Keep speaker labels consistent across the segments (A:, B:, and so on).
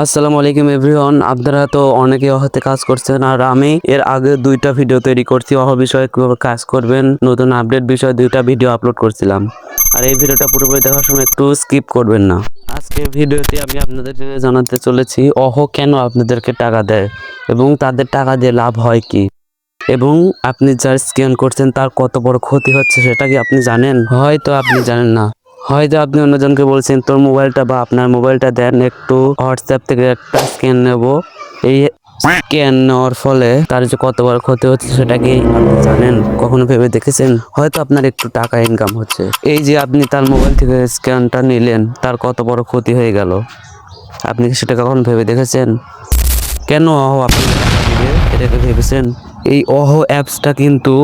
A: আসসালামু আলাইকুম এভরিওয়ান। আপনারা তো অনেকে অহতে কাজ করছেন, আর আমি এর আগে দুইটা ভিডিও তৈরি করছি অহ বিষয়ে কিভাবে কাজ করবেন, নতুন আপডেট বিষয়ে দুইটা ভিডিও আপলোড করছিলাম। আর এই ভিডিওটা পুরোপুরি দেখার সময় একটু স্কিপ করবেন না। আজকের ভিডিওতে আমি আপনাদেরকে জানাতে চলেছি অহ কেন আপনাদেরকে টাকা দেয় এবং তাদের টাকা দিয়ে লাভ হয় কি, এবং আপনি যার স্ক্যান করছেন তার কত বড় ক্ষতি হচ্ছে সেটা কি আপনি জানেন? হয়তো আপনি জানেন না, হয়তো আপনি অন্যজনকে বলছেন তোর মোবাইলটা বা আপনার মোবাইলটা দেন, একটু হোয়াটসঅ্যাপ থেকে একটা স্ক্যান নেব। এই স্ক্যান নেওয়ার ফলে তার যে কত বড় ক্ষতি হচ্ছে সেটা কি আপনি জানেন? কখনো ভেবে দেখেছেন? হয়তো আপনার একটু টাকা ইনকাম হচ্ছে, এই যে আপনি তার মোবাইল থেকে স্ক্যানটা নিলেন, তার কত বড় ক্ষতি হয়ে গেল, আপনি কি সেটা কখনো ভেবে দেখেছেন? কেন অহো আপনাকে টাকা দিবে এটাকে ভেবেছেন? এই অহো অ্যাপসটা কিন্তু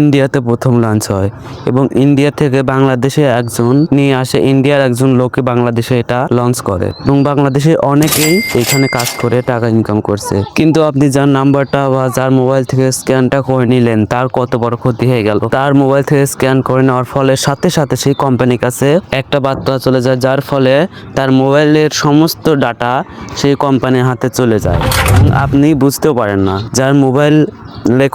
A: ইন্ডিয়াতে প্রথম লঞ্চ হয় এবং ইন্ডিয়া থেকে বাংলাদেশে একজন নিয়ে আসে, ইন্ডিয়ার একজন লোকে বাংলাদেশে এটা লঞ্চ করে এবং বাংলাদেশে অনেকেই এখানে কাজ করে টাকা ইনকাম করছে। কিন্তু আপনি যার নাম্বারটা বা যার মোবাইল থেকে স্ক্যানটা করে নিলেন তার কত বড় ক্ষতি হয়ে গেল। তার মোবাইল থেকে স্ক্যান করে নেওয়ার ফলে সাথে সাথে সেই কোম্পানির কাছে একটা বার্তা চলে যায়, যার ফলে তার মোবাইলের সমস্ত ডাটা সেই কোম্পানির হাতে চলে যায় এবং আপনি বুঝতেও পারেন না। যার মোবাইল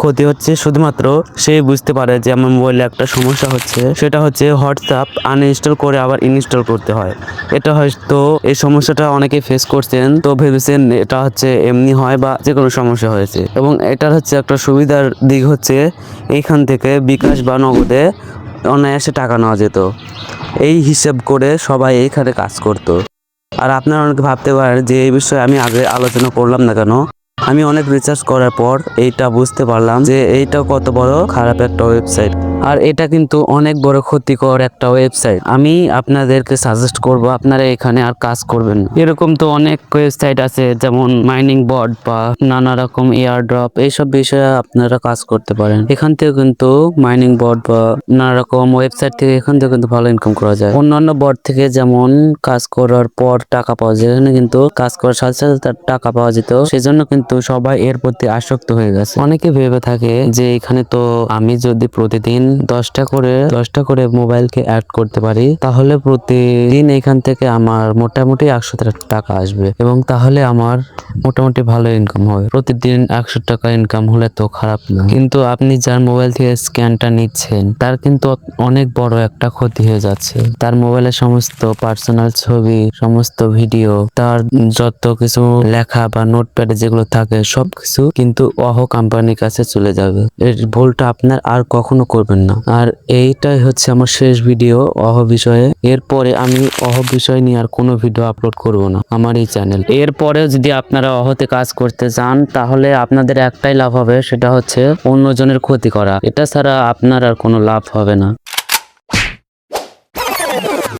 A: ক্ষতি হচ্ছে শুধুমাত্র সেই বুঝতে পারে যে আমার মোবাইলে একটা সমস্যা হচ্ছে, সেটা হচ্ছে হোয়াটসঅ্যাপ আনইনস্টল করে আবার ইনস্টল করতে হয়। এটা হয়তো এই সমস্যাটা অনেকে ফেস করছেন, তো ভেবেছেন এটা হচ্ছে এমনি হয় বা যে কোনো সমস্যা হয়েছে। এবং এটার হচ্ছে একটা সুবিধার দিক হচ্ছে এইখান থেকে বিকাশ বা নগদে অনায়াসে টাকা নেওয়া যেত। এই হিসাব করে সবাই এইখানে কাজ করতো। আর আপনারা অনেকে ভাবতে পারেন যে এই বিষয়ে আমি আগে আলোচনা করলাম না কেন। আমি অনেক রিসার্চ করার পর এইটা বুঝতে পারলাম যে এইটা কত বড় খারাপ একটা ওয়েবসাইট, আর এটা কিন্তু অনেক বড় ক্ষতিকর একটা ওয়েবসাইট। আমি আপনাদেরকে সাজেস্ট করব আপনারা এখানে আর কাজ করবেন না। এরকম তো অনেক ওয়েবসাইট আছে, যেমন মাইনিং বট বা নানা রকম এয়ার ড্রপ, এইসব বিষয়ে আপনারা কাজ করতে পারেন। এখান থেকে কিন্তু মাইনিং বট বা নানা রকম ওয়েবসাইট থেকে এখান থেকে কিন্তু ভালো ইনকাম করা যায়। অন্যান্য বট থেকে যেমন কাজ করার পর টাকা পাওয়া যায়, এখানে কিন্তু কাজ করার সাথে সাথে তার টাকা পাওয়া যেত, সেজন্য কিন্তু সবাই এর প্রতি আসক্ত হয়ে গেছে। অনেকে ভেবে থাকে যে এখানে তো আমি যদি প্রতিদিন 10টা করে মোবাইলকে অ্যাড করতে পারি, তাহলে প্রতিদিন এখান থেকে আমার মোটামুটি 100 টাকা আসবে এবং তাহলে আমার মোটামুটি ভালো ইনকাম হবে। প্রতিদিন 100 টাকা ইনকাম হলে তো খারাপ না, কিন্তু আপনি যার মোবাইল থেকে স্ক্যানটা নিচ্ছেন তার কিন্তু অনেক বড় একটা ক্ষতি হয়ে যাচ্ছে। তার মোবাইলের সমস্ত পার্সোনাল ছবি, সমস্ত ভিডিও, তার যত কিছু লেখা বা নোটপ্যাডে যেগুলো থাকে সবকিছু কিন্তু অহো কোম্পানির কাছে চলে যাবে। এর ভুলটা আপনার আর কখনো করবেন না। আর এইটাই হচ্ছে আমার শেষ ভিডিও অহো বিষয়ে। এরপরে আমি অহো বিষয় নিয়ে আর কোনো ভিডিও আপলোড করব না আমার এই চ্যানেল। এরপরে যদি আপনারা অহোতে কাজ করতে চান তাহলে আপনাদের একটাই লাভ হবে, সেটা হচ্ছে অন্যজনের ক্ষতি করা। এটা ছাড়া আপনার আর কোনো লাভ হবে না।